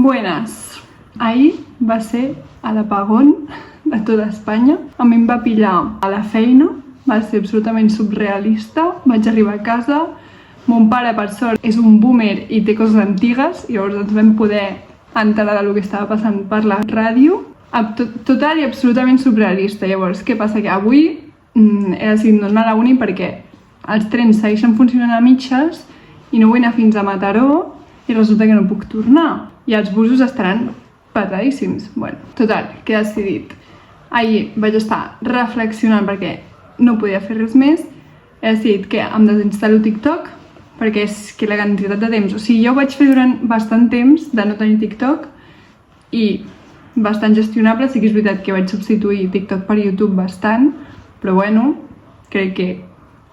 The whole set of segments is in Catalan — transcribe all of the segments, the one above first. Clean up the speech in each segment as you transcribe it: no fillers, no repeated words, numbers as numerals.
Buenas. Ahir va ser l'apagón de tota Espanya. A mi em va pillar a la feina, va ser absolutament surrealista. Vaig arribar a casa, mon pare, per sort, és un boomer i té coses antigues, i llavors ens vam poder enterar del que estava passant per la ràdio. Total i absolutament surrealista. Llavors, què passa? Que avui he decidit no anar a la uni perquè els trens segueixen funcionant a mitges i no vull anar fins a Mataró i resulta que no puc tornar. I els busos estaran petadíssims. Bueno, total, que he decidit. Ahir vaig estar reflexionant perquè no podia fer res més. He decidit que em desinstal·lo TikTok perquè és que la quantitat de temps... O sigui, jo ho vaig fer durant bastant temps de no tenir TikTok i bastant gestionable. Sí que és veritat que vaig substituir TikTok per YouTube bastant, però bueno, crec que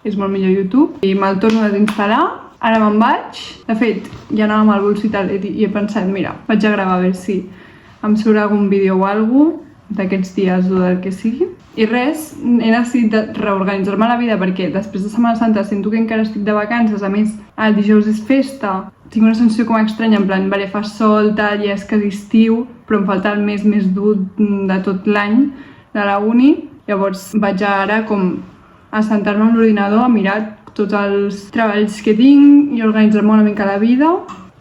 és molt millor YouTube. I me'l torno a desinstal·lar. Ara me'n vaig. De fet, ja anava amb el bols i tal i he pensat, mira, vaig a gravar a veure si em surt algun vídeo o alguna cosa d'aquests dies o del que sigui. I res, he decidit de reorganitzar-me la vida perquè després de Setmana Santa sento que encara estic de vacances. A més, el dijous és festa. Tinc una sensació com estranya, en plan, vale, fa sol, tal, ja és quasi estiu, però em falta el mes més dur de tot l'any de la uni. Llavors vaig ara com a sentar-me amb l'ordinador, a mirar tots els treballs que tinc i organitzar-me una mica la vida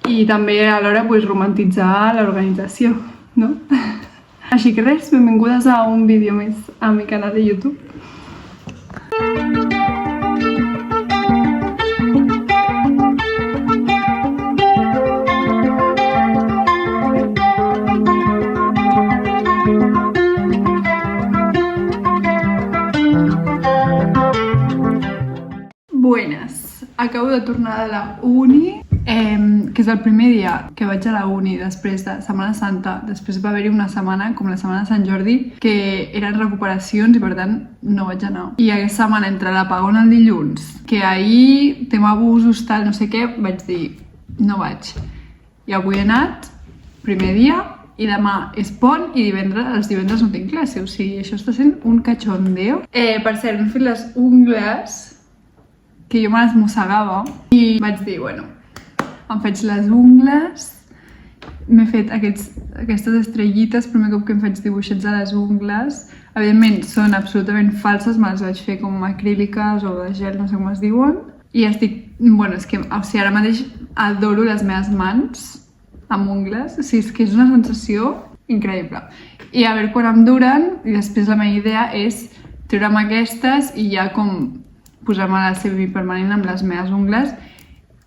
i també alhora romantitzar l'organització, no? Així que res, benvingudes a un vídeo més a mi canal de YouTube. Buenas. Acabo de tornar de la uni, que és el primer dia que vaig a la uni després de Setmana Santa. Després va haver-hi una setmana, com la setmana de Sant Jordi, que eren recuperacions i per tant no vaig anar. I aquesta setmana, entre l'apagón el dilluns, que ahir tema abusos, tal, no sé què, vaig dir, no vaig. I avui he anat, primer dia, i demà és pont i els divendres no tinc classe. O sigui, això està sent un cachondeo. Per cert, m'he fet les ungles, que jo me les mossegava, i vaig dir, bueno, em faig les ungles, m'he fet aquestes estrellites, primer cop que em faig dibuixets a les ungles. Evidentment són absolutament falses, me les vaig fer com acríliques o de gel, no sé com es diuen, i estic, bueno, és que, o sigui, ara mateix adoro les meves mans amb ungles, o sigui, és que és una sensació increïble. I a veure quan em duren, i després la meva idea és treure'm aquestes i ja com posar-me la semipermanent amb les meves ungles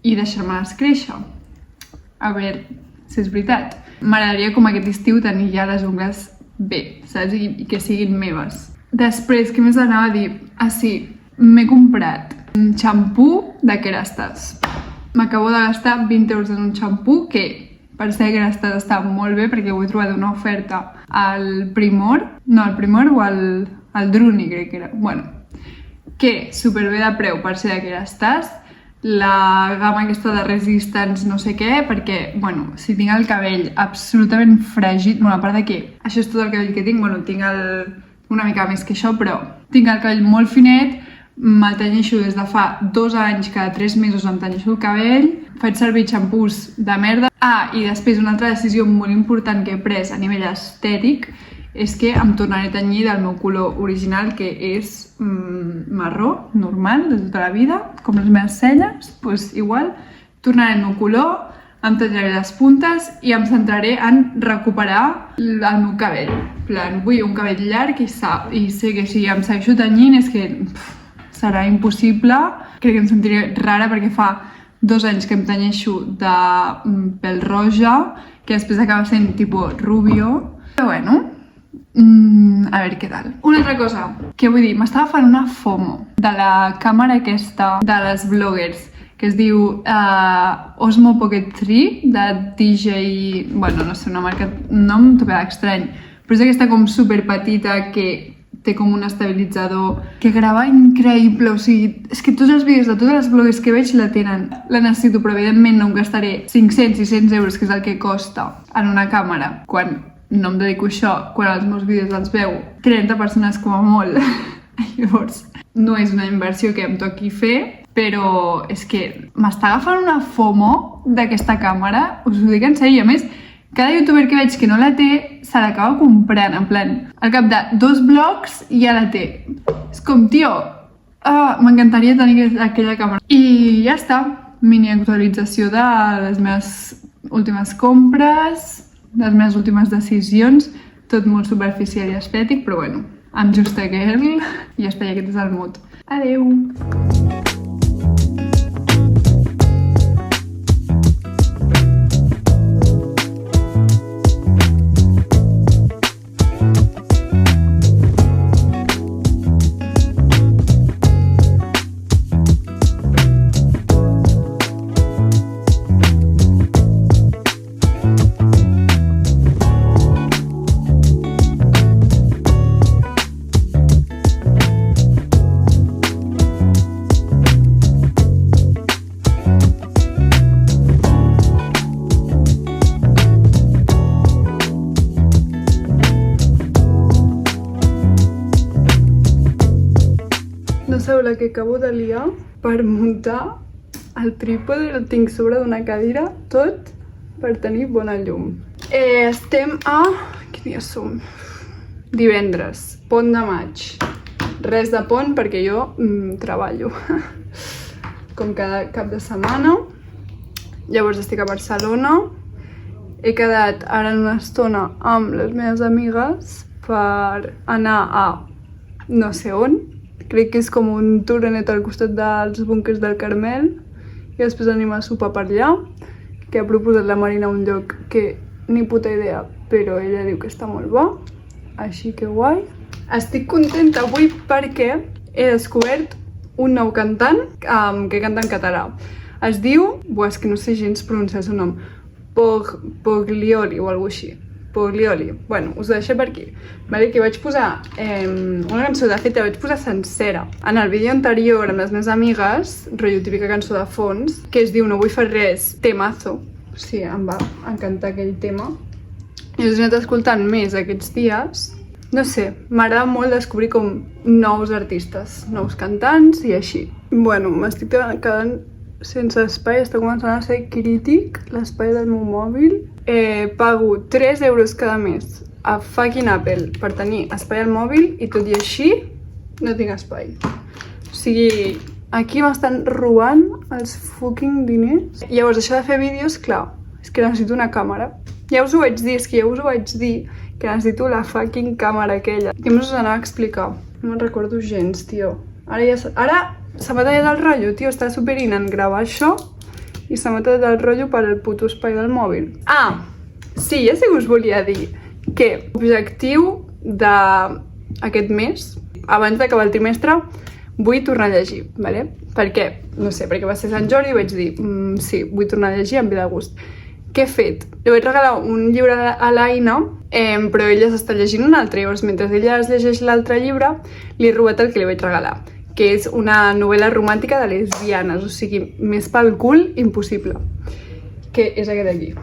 i deixar-me-les créixer. A veure si és veritat. M'agradaria com aquest estiu tenir ja les ungles bé, saps? I que siguin meves. Després, què més anava a dir? Ah, sí, m'he comprat un xampú de Kerastase. M'acabo de gastar 20 euros en un xampú que, per ser Kerastase, està molt bé perquè ho he trobat una oferta al Primor. No, al Primor o al Druni, crec que era. Bueno, que superbé de preu per ser de Kerastase, la gamma aquesta de Resistance no sé què, perquè, bueno, si tinc el cabell absolutament fregit, bueno, a part de que això és tot el cabell que tinc, bueno, tinc una mica més que això, però tinc el cabell molt finet, me'l tenyeixo des de fa 2 anys, cada 3 mesos em tenyeixo el cabell, faig servir xampús de merda. Ah, i després una altra decisió molt important que he pres a nivell estètic és que em tornaré a tenyir del meu color original, que és marró, normal, de tota la vida, com les meves celles, doncs igual, tornaré al meu color, em tallaré les puntes i em centraré en recuperar el meu cabell. En plan, vull un cabell llarg i sé que si em segueixo tenyint és que serà impossible. Crec que em sentiré rara perquè fa 2 anys que em tenyeixo de pèl roja, que després acaba sent tipus rubio. Però bueno, a veure què tal. Una altra cosa que vull dir, m'estava fent una FOMO de la càmera aquesta de les bloggers que es diu Osmo Pocket 3 de DJ, bueno, no sé, una marca, un nom tope estrany, però és aquesta com super petita que té com un estabilitzador que grava increïble. O sigui, és que tots els vídeos de totes les bloggers que veig la tenen. La necessito, però evidentment no em gastaré 500-600 euros, que és el que costa en una càmera, quan no em dedico a això, quan els meus vídeos els veu 30 persones com a molt. Llavors, no és una inversió que em toqui fer, però és que m'està agafant una FOMO d'aquesta càmera, us ho dic en sèrio. A més, cada youtuber que veig que no la té, se l'acaba comprant, en plan, al cap de 2 blogs ja la té. És com, tio, m'encantaria tenir aquella càmera. I ja està, mini actualització de les meves últimes compres, les meves últimes decisions, tot molt superficial i estètic, però bueno, I'm just a girl, i ja està, i aquest és el mood. Adeu! No sabeu la que acabo de liar per muntar el trípode, el tinc sobre d'una cadira, tot per tenir bona llum. Estem a... Quin dia som? Divendres, pont de maig. Res de pont perquè jo treballo. Com cada cap de setmana. Llavors estic a Barcelona. He quedat ara en una estona amb les meves amigues per anar a no sé on. Crec que és com un tourenet al costat dels búnquers del Carmel i després anem a sopar per allà, que ha proposat la Marina un lloc que ni puta idea, però ella diu que està molt bo, així que guai. Estic contenta avui perquè he descobert un nou cantant que canta en català. Es diu, és que no sé gens pronunciar el seu nom, Poglioli o alguna cosa així. Poglioli. Bueno, us ho deixo per aquí. Vale, que vaig posar una cançó, de fet, la vaig posar sencera. En el vídeo anterior, amb les meves amigues, rotllo típica cançó de fons, que es diu No vull fer res, temazo. Sí, em va encantar aquell tema. I us he anat escoltant més aquests dies. No sé, m'agrada molt descobrir com nous artistes, nous cantants i així. Bueno, m'estic quedant sense espai, està començant a ser crític l'espai del meu mòbil. Pago 3 euros cada mes a fucking Apple per tenir espai al mòbil i tot i així no tinc espai. O sigui, aquí m'estan robant els fucking diners. Llavors, això de fer vídeos, clar, és que necessito una càmera. Ja us ho vaig dir, que necessito la fucking càmera aquella. Què més us anava a explicar? No me'n recordo gens, tio. Ara se m'ha tallat el rotllo, tio, està superinant gravar això i se m'ha tallat el rotllo per al puto espai del mòbil. Sí, ja sé que us volia dir que l'objectiu d'aquest mes, abans d'acabar el trimestre, vull tornar a llegir, ¿vale? Perquè, no sé, perquè va ser Sant Jordi i vaig dir, sí, vull tornar a llegir amb vida de gust. Què he fet? Li vaig regalar un llibre a l'Aina, però ella s'està llegint un altre, llavors mentre ella es llegeix l'altre llibre, li he robat el que li vaig regalar, que és una novel·la romàntica de lesbianes, o sigui, més pel cul impossible, que és aquest aquí.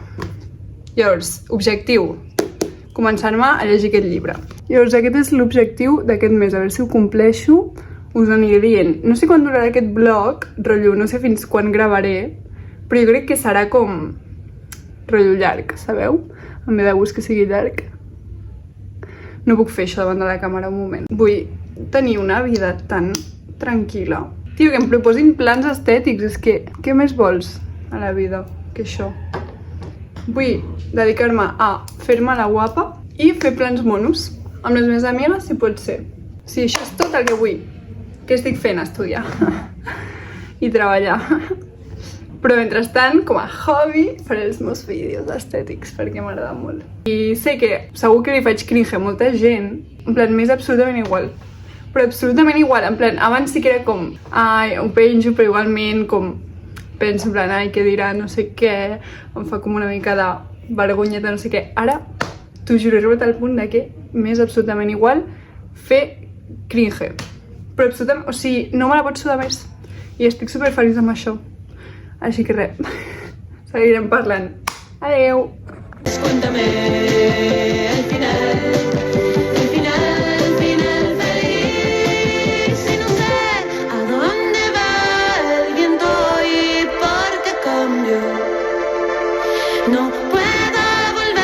Llavors, objectiu, començar-me a llegir aquest llibre. Llavors, aquest és l'objectiu d'aquest mes, a veure si ho compleixo, us aniré dient. No sé quan durarà aquest vlog, rotllo, no sé fins quan gravaré, però jo crec que serà com rotllo llarg, sabeu? Em ve de gust que sigui llarg. No puc fer això davant de la càmera un moment. Vull tenir una vida tan tranquil·la. Tio, que em proposin plans estètics, és que què més vols a la vida que això? Vull dedicar-me a fer-me la guapa i fer plans monos amb les meves amigues, si pot ser. Sí, això és tot el que vull. Què estic fent? Estudiar i treballar. Però mentrestant, com a hobby, faré els meus vídeos estètics perquè m'agrada molt. I sé que segur que li faig cringe a molta gent, en plan, m'és absolutament igual. Però absolutament igual, en plan, abans sí que era com, ai, ho penjo, però igualment com penso, en plan, ai, què dirà, no sé què, em fa com una mica de vergonyeta, no sé què. Ara, t'ho juro, he arribat al punt de que m'és absolutament igual fer cringe. Però absolutament, o sigui, no me la pot sudar més. I estic superfeliç amb això. Així que res, seguirem parlant. Adeu! Cuéntame el final feliz. Y no sé a dónde va el viento y por qué cambio. No puedo volver.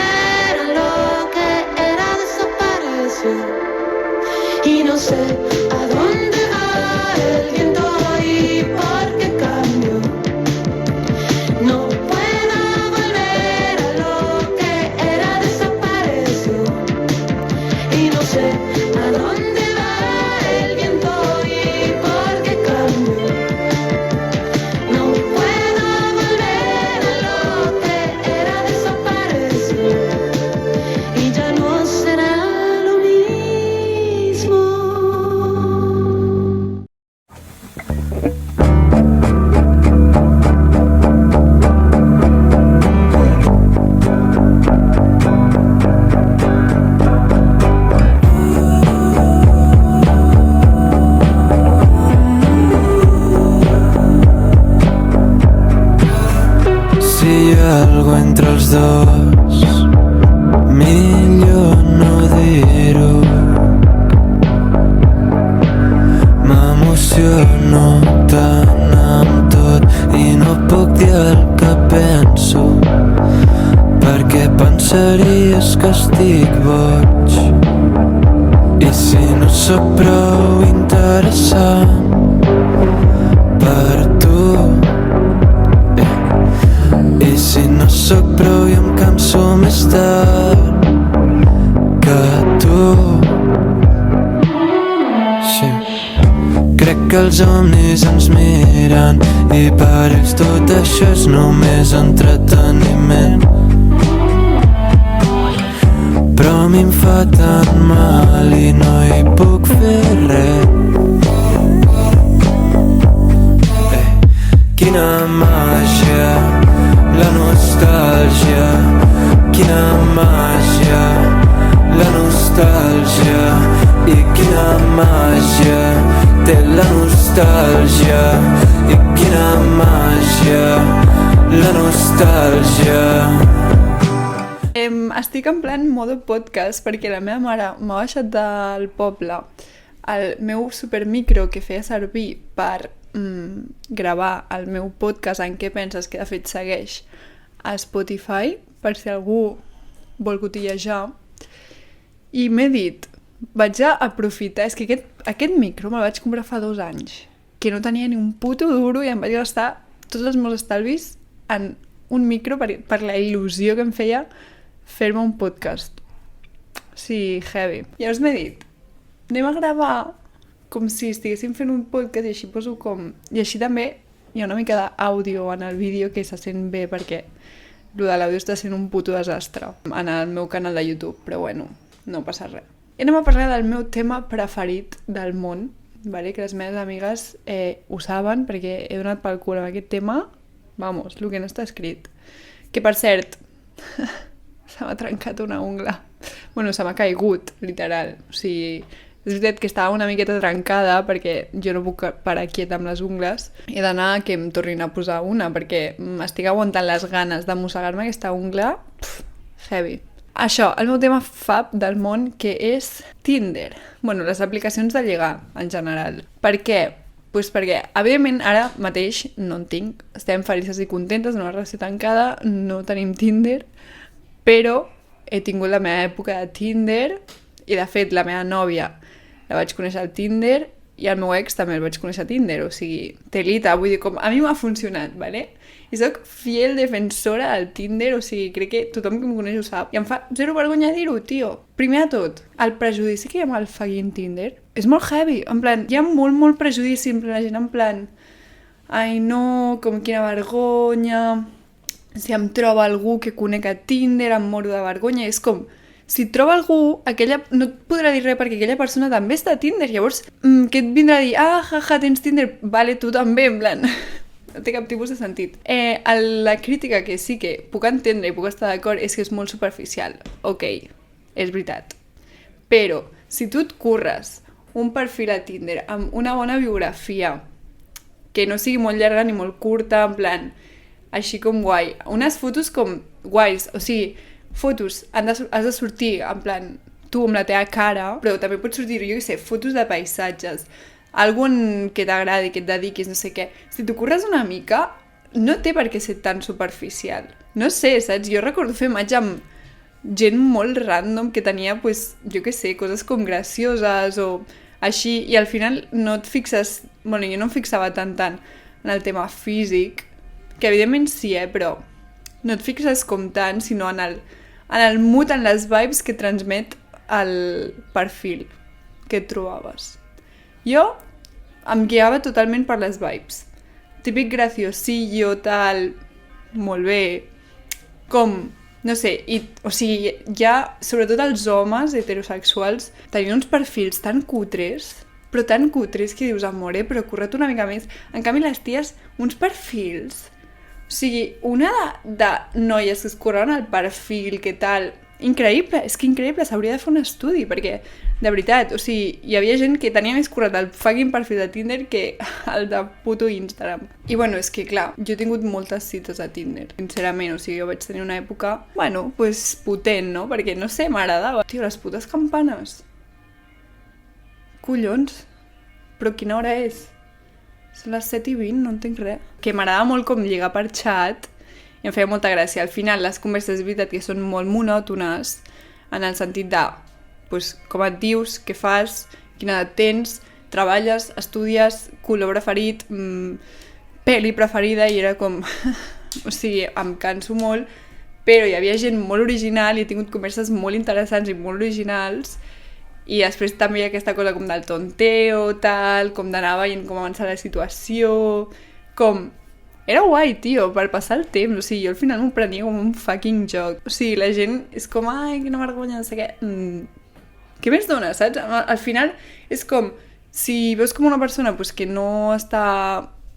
pensaries que estic boig? I si no sóc prou interessant per tu? I si no sóc prou i em canso més tard que tu? Sí. Crec que els somnis ens miren i per ells tot això és només entreteniment. Però a mi em fa tan mal i no hi puc fer res. Quina màgia, la nostàlgia. Quina màgia, la nostàlgia. I quina màgia té la nostàlgia. I quina màgia, la nostàlgia. Estic en plan modo podcast perquè la meva mare m'ha baixat del poble el meu supermicro que feia servir per gravar el meu podcast En què penses, que de fet segueix a Spotify per si algú vol cotillejar, i m'he dit, vaig a aprofitar, és que aquest micro me'l vaig comprar fa 2 anys, que no tenia ni un puto duro i em vaig gastar tots els meus estalvis en un micro per la il·lusió que em feia fer-me un podcast. Sí, heavy. Llavors m'he dit, anem a gravar com si estiguéssim fent un podcast i així poso com... I així també hi ha una mica d'àudio en el vídeo que se sent bé perquè el de l'àudio està sent un puto desastre en el meu canal de YouTube, però bueno, no passa res. I anem a parlar del meu tema preferit del món, vale? Que les meves amigues ho saben perquè he donat pel cul amb aquest tema, vamos, el que no està escrit. Que per cert... se m'ha trencat una ungla. Bueno, se m'ha caigut, literal. O sigui, és veritat que estava una miqueta trencada perquè jo no puc parar quieta amb les ungles. He d'anar a que em tornin a posar una perquè m'estic aguantant les ganes de mossegar-me aquesta ungla. Heavy. Això, el meu tema fab del món, que és Tinder. Bueno, les aplicacions de lligar, en general. Per què? Pues perquè, evidentment, ara mateix no en tinc. Estem felices i contentes, una relació tancada, no tenim Tinder, però he tingut la meva època de Tinder i, de fet, la meva nòvia la vaig conèixer al Tinder i el meu ex també el vaig conèixer a Tinder, o sigui, telita, vull dir, com a mi m'ha funcionat, ¿vale? I soc fiel defensora del Tinder, o sigui, crec que tothom que em coneix ho sap, i em fa zero vergonya dir-ho, tio. Primer de tot, el prejudici que hi ha amb el fucking Tinder és molt heavy, en plan, hi ha molt prejudici, en plan, la gent en plan, ai no, com quina vergonya... Si em troba algú que conec a Tinder, em moro de vergonya. És com, si troba algú, aquella no et podrà dir res perquè aquella persona també està a Tinder. Llavors, què et vindrà a dir? Ah, jaja, tens Tinder? Vale, tu també, en plan... No té cap tipus de sentit. La crítica que sí que puc entendre i puc estar d'acord és que és molt superficial. Ok, és veritat. Però, si tu et curres un perfil a Tinder amb una bona biografia, que no sigui molt llarga ni molt curta, en plan... així com guai, unes fotos com guais, o sigui, fotos has de sortir en plan tu amb la teva cara, però també pots sortir, jo què sé, fotos de paisatges, algun que t'agradi, que et dediquis, no sé què. Si t'ho curres una mica, no té per què ser tan superficial. No sé, saps? Jo recordo fer maig amb gent molt random que tenia, pues, jo què sé, coses com gracioses o així, i al final no et fixes, bueno, jo no em fixava tant en el tema físic, que evidentment sí, però no et fixes com tant, sinó en el mood, en les vibes que transmet el perfil que et trobaves. Jo em guiava totalment per les vibes. Típic graciosillo, tal, molt bé, com, no sé, o sigui, ja, sobretot els homes heterosexuals, tenien uns perfils tan cutres, però tan cutres que dius, amore, però curra't una mica més. En canvi, les ties, uns perfils... O sigui, una de noies que es curraven el perfil, que tal... Increïble, és que increïble, s'hauria de fer un estudi, perquè, de veritat, o sigui, hi havia gent que tenia més currat el fucking perfil de Tinder que el de puto Instagram. I bueno, és que clar, jo he tingut moltes cites a Tinder, sincerament, o sigui, jo vaig tenir una època, bueno, pues potent, no? Perquè, no sé, m'agradava. Tio, les putes campanes. Collons, però quina hora és? Són les 7:20, no entenc res. Que m'agrada molt com lligar per xat i em feia molta gràcia. Al final les converses és veritat que són molt monòtones en el sentit de pues, com et dius, què fas, quina edat tens, treballes, estudies, color preferit, pel·li preferida, i era com... o sigui, em canso molt, però hi havia gent molt original i he tingut converses molt interessants i molt originals, i després també hi ha aquesta cosa com del tonteo, tal, com d'anar veient com avança la situació, com... Era guai, tio, per passar el temps, o sigui, jo al final m'ho prenia com un fucking joc. O sigui, la gent és com, ai, quina vergonya, no sé què... Què més dona, saps? Al final és com, si veus com una persona pues, que no està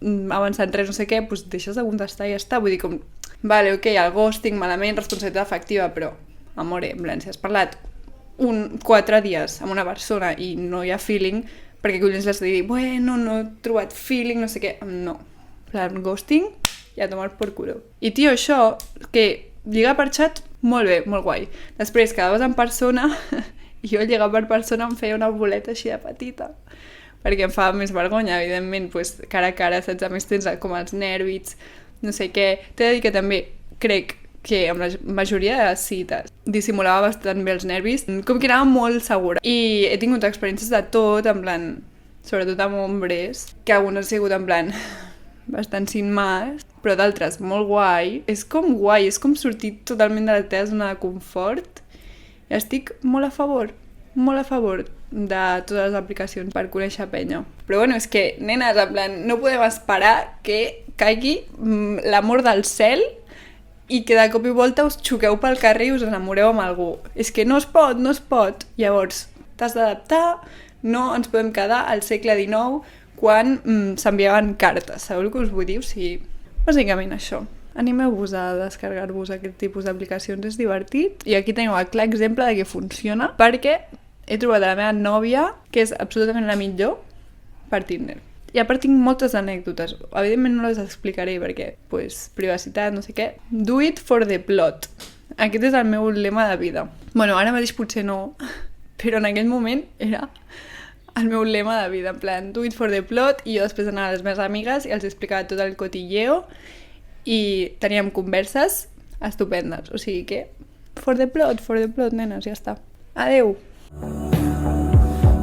avançant res, no sé què, pues, deixes de contestar i ja està. Vull dir, com, vale, ok, el ghosting, malament, responsabilitat afectiva, però, amore, en plan, si has parlat 4 dies amb una persona i no hi ha feeling, perquè collons l'has de dir, bueno, no he trobat feeling, no sé què, no. Plan, ghosting, i a tomar por culo. I, tio, això, que lligar per xat, molt bé, molt guai. Després, quedaves en persona, i jo lligar per persona em feia una boleta així de petita, perquè em fa més vergonya, evidentment, pues, cara a cara, saps? A més tens com els nervis, no sé què. T'he de dir que també crec que amb la majoria de cites dissimulava bastant bé els nervis, com que anava molt segura. I he tingut experiències de tot, en plan, sobretot amb hombres, que algunes han sigut en plan bastant sin más, però d'altres molt guai. És com sortir totalment de la teva zona de confort. I estic molt a favor de totes les aplicacions per conèixer penya. Però bueno, és que, nenes, en plan, no podem esperar que caigui l'amor del cel i que de cop i volta us xoqueu pel carrer i us enamoreu amb algú. És que no es pot. Llavors, t'has d'adaptar, no ens podem quedar al segle XIX quan s'enviaven cartes. Sabeu el que us vull dir? O sigui, bàsicament això. Animeu-vos a descarregar-vos aquest tipus d'aplicacions, és divertit. I aquí teniu el clar exemple de que funciona, perquè he trobat a la meva nòvia, que és absolutament la millor, per Tinder. I a part tinc moltes anècdotes. Evidentment no les explicaré perquè, pues, privacitat, no sé què. Do it for the plot. Aquest és el meu lema de vida. Bueno, ara mateix potser no, però en aquell moment era el meu lema de vida, en plan, do it for the plot, i jo després anava a les meves amigues i els explicava tot el cotilleo i teníem converses estupendes, o sigui que for the plot, nenes, ja està. Adeu!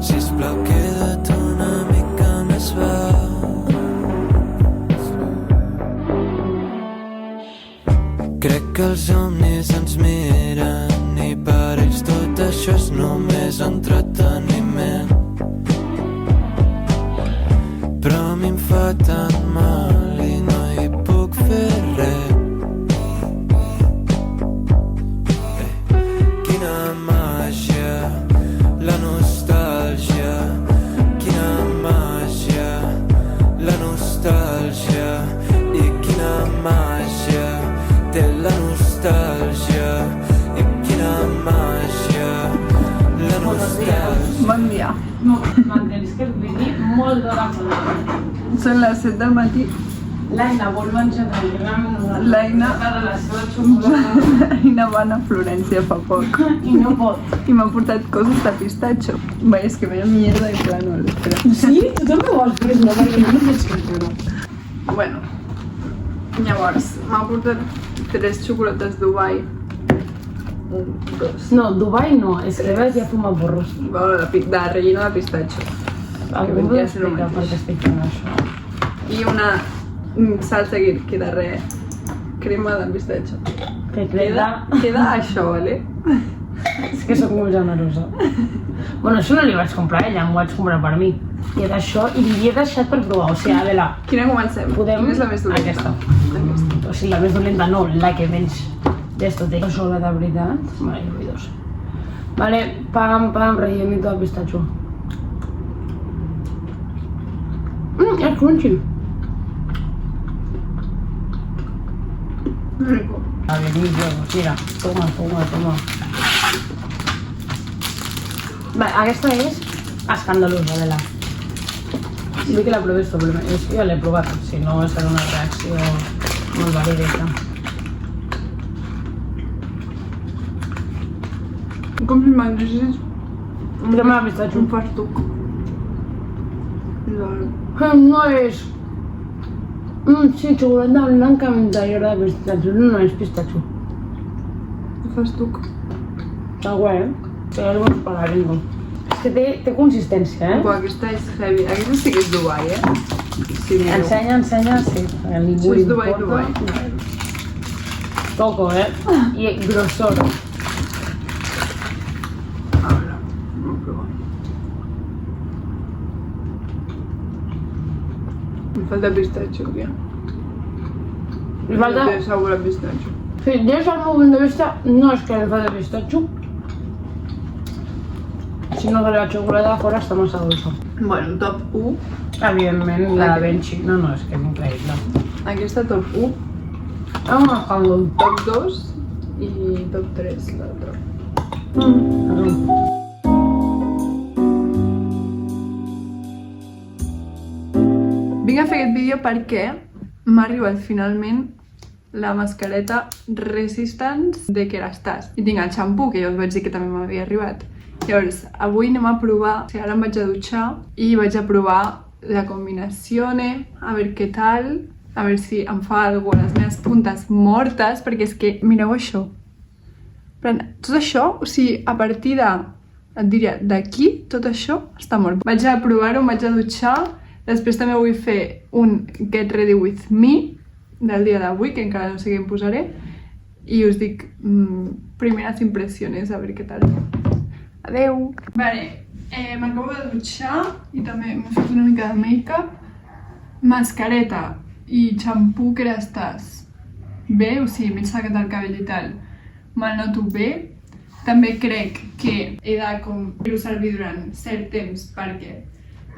Sisplau, queda't una mica més baix. Crec que els somnis ens miren i per ells tot això és només entreteniment. Però a mi em fa tan mal i no hi puc fer res. Quina màgia, la nostàlgia. Quina màgia, la nostàlgia. I quina màgia té la nostàlgia. I quina màgia, la nostàlgia. Bon dia. No, m'entens que el vingui molt d'hora a la Són les 7 del matí. l'Aina vol menjar tranquil·lament. L'Aina de la seva xocolata L'Aina va anar a Florència fa poc. i no pot. I m'ha portat coses de pistatxo. Vaya, és que vaya mierda de plano. Espera. Sí? Tu també vols fer no, perquè no pots creure. Bueno, llavors, m'ha portat 3 xocolates Dubai. 1, 2. No, Dubai no, és que res ja fuma porros. Bueno, de relleno de pistatxo. Algú vendria m'ho a ser el explica mateix. perquè estic fent això. I una salsa que de res, crema de pistatxo. Que queda... Queda això, vale? És que sóc molt generosa. Bueno, això no li vaig comprar a ella, m'ho vaig comprar per mi. Queda això i li he deixat per provar, o sigui, a veure... Quina comencem? Podem... Quina és la més dolenta? Aquesta. O sigui, la més dolenta no, la que menys d'esto té. Això de veritat? Vale, jo vull 2. Vale, pam, rellenito de pistatxo. És crunchy. Rico. A ver, mis huevos, mira, toma. Vale, aquesta és escandalosa, Adela. Vull que la proves tu, però és que jo l'he provat, si no serà una reacció molt valideta. Com si mengessis Crema de pistatxo. un fartuc. Lol. No és... Sí, xocolata blanca amb taller de pistatxo. No és pistatxo. Ho fas tu. Està guai, que ja el vols pagar, ningú. És que té consistència, Buah, aquesta és heavy. Aquesta sí que és Dubai, Sí, mireu. Ensenya, sí. Ningú Això és li Dubai, importa. Toco, I grossor. A veure, anem a provar. Em falta pistatxo, tia. Li falta... Té sabor a pistatxo. Sí, des del meu punt de vista, no és que li falta pistatxo, sinó que la xocolata de fora està massa dolça. Bueno, top 1. Evidentment, la de Benchi. No, és que és increïble. Aquesta top 1, Un escàndol. top 2 i top 3, l'altra. Vinc a fer aquest vídeo perquè m'ha arribat finalment la mascareta Resistance de Kerastase. I tinc el xampú, que ja us vaig dir que també m'havia arribat. Llavors, avui anem a provar, o sigui, ara em vaig a dutxar i vaig a provar la combinazione, a veure què tal, a veure si em fa alguna les meves puntes mortes, perquè és que, mireu això. Tot això, o sigui, a partir de, et diria, d'aquí, tot això està mort. Vaig a provar-ho, em vaig a dutxar, després també vull fer un Get Ready With Me del dia d'avui, que encara no sé què em posaré, i us dic primeres impressions, a veure què tal. Adeu! Vale, m'acabo de dutxar i també m'he fet una mica de make-up. Mascareta i xampú Kerastase. Bé, o sigui, m'he aixecat el cabell i tal. Me'l noto bé. També crec que he de fer-ho servir durant cert temps perquè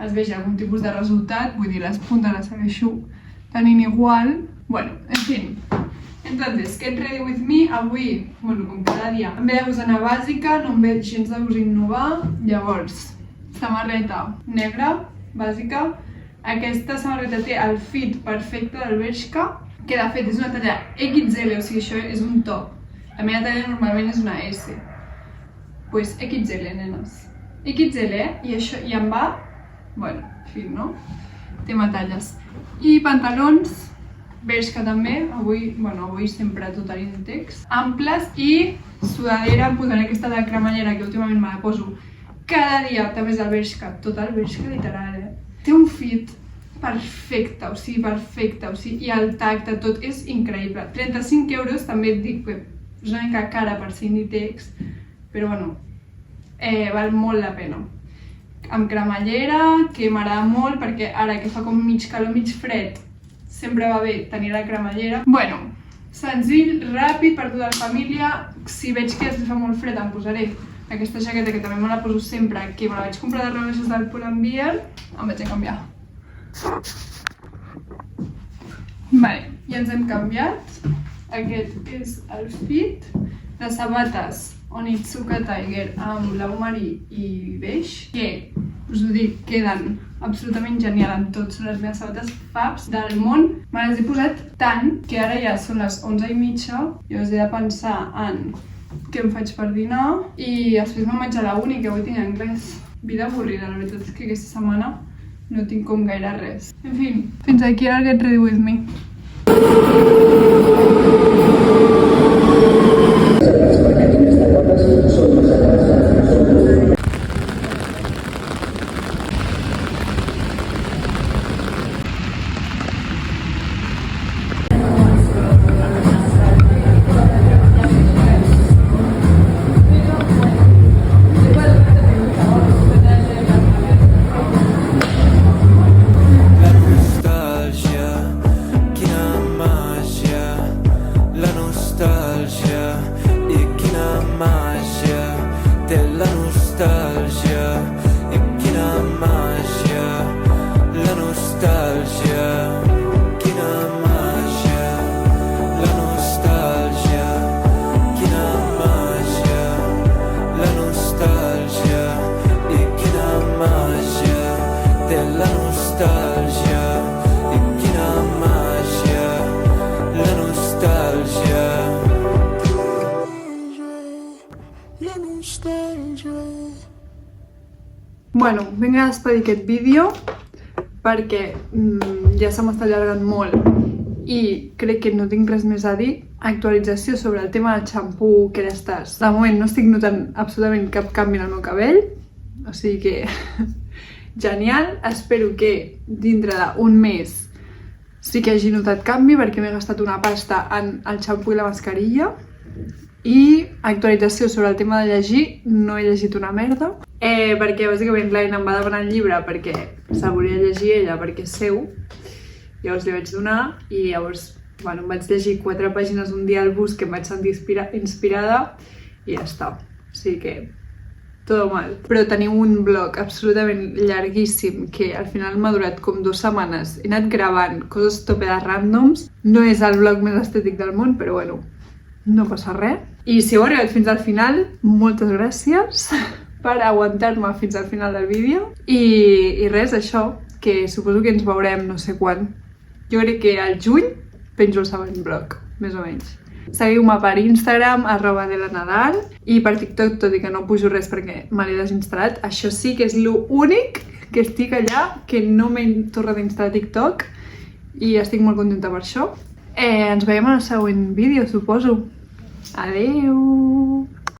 es vegi algun tipus de resultat. Vull dir, les puntes les segueixo tenint igual. Bueno, en fin. Entonces, Get Ready With Me, avui, bueno, com cada dia, em ve de gust anar bàsica, no em ve gens de gust innovar. Llavors, samarreta negra, bàsica. Aquesta samarreta té el fit perfecte del Bershka, que de fet és una talla XL, o sigui, això és un top. La meva talla normalment és una S. Pues XL, nenes. XL, i això, i em va, bueno, fit, no? Tema talles. I pantalons, Bershka també, avui sempre total Inditex, amples, i sudadera, em posaré aquesta de cremallera que últimament me la poso cada dia, també és el Bershka, total Bershka literal, Té un fit perfecte, o sigui, i el tacte, tot és increïble. 35 euros, també et dic que és una mica cara per ser Inditex, però bueno, val molt la pena. Amb cremallera, que m'agrada molt perquè ara que fa com mig calor, mig fred, sempre va bé tenir la cremallera. Bueno, senzill, ràpid per tota la família. Si veig que fa molt fred em posaré aquesta jaqueta que també me la poso sempre, que me la vaig comprar de rebaixes del Pull&Bear. Em vaig a canviar. Vale, ja ens hem canviat. Aquest és el fit. Les sabates Onitsuka Tiger amb blau marí i beix, que us ho dic, queden absolutament genial amb tot. Són les meves sabates faves del món. Me les he posat tant que ara ja són les 11:30 i us he de pensar en què em faig per dinar i després me'n vaig a la uni, que avui tinc anglès. Vida avorrida, la veritat és que aquesta setmana no tinc com gaire res. En fi, fins aquí el Get Ready With Me. Bueno, vinc a despedir aquest vídeo perquè ja se m'està allargant molt I crec que no tinc res més a dir. Actualització sobre el tema del xampú, que ja estàs. De moment no estic notant absolutament cap canvi en el meu cabell, o sigui que genial. Espero que dintre d'un mes sí que hagi notat canvi perquè m'he gastat una pasta en el xampú i la mascarilla. I actualització sobre el tema de llegir, no he llegit una merda, perquè bàsicament l'Aina em va demanar el llibre perquè se'l volia llegir ella, perquè és seu. Llavors li vaig donar i llavors em vaig llegir 4 pàgines un dia al bus que em vaig sentir inspirada i ja està. O sigui que tot mal. Però teniu un vlog absolutament llarguíssim que al final m'ha durat com 2 setmanes. He anat gravant coses tope de ràndoms. No és el vlog més estètic del món, però bueno, no passa res. I si heu arribat fins al final, moltes gràcies per aguantar-me fins al final del vídeo. I res, això, que suposo que ens veurem no sé quan. Jo crec que al juny penjo el següent vlog, més o menys. Seguiu-me per Instagram, @delanadal, i per TikTok, tot i que no pujo res perquè me l'he desinstal·lat. Això sí que és l'únic que estic allà, que no m'he tornat a instal·lar TikTok, i estic molt contenta per això. Ens veiem en el següent vídeo, suposo. Adeu!